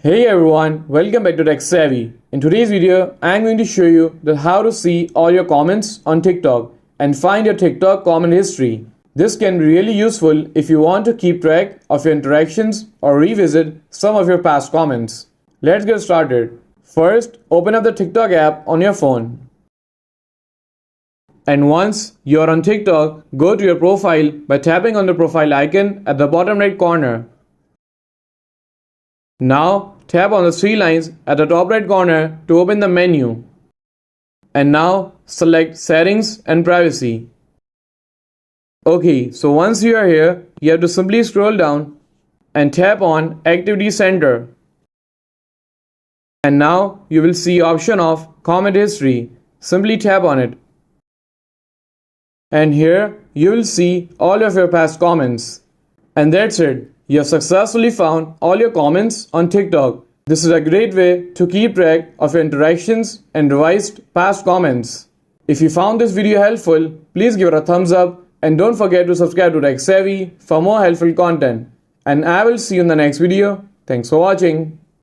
Hey everyone, welcome back to Tech Savvy. In today's video, I'm going to show you how to see all your comments on TikTok and find your TikTok comment history. This can be really useful if you want to keep track of your interactions or revisit some of your past comments. Let's get started. First, open up the TikTok app on your phone. And once you're on TikTok, go to your profile by tapping on the profile icon at the bottom right corner. Now tap on the three lines at the top right corner to open the menu. And now select Settings and Privacy. Okay, so once you are here, you have to simply scroll down and tap on Activity Center. And now you will see option of Comment History. Simply tap on it. And here you will see all of your past comments. And that's it. You have successfully found all your comments on TikTok. This is a great way to keep track of your interactions and revised past comments. If you found this video helpful, please give it a thumbs up and don't forget to subscribe to Tech Savvy for more helpful content. And I will see you in the next video. Thanks for watching.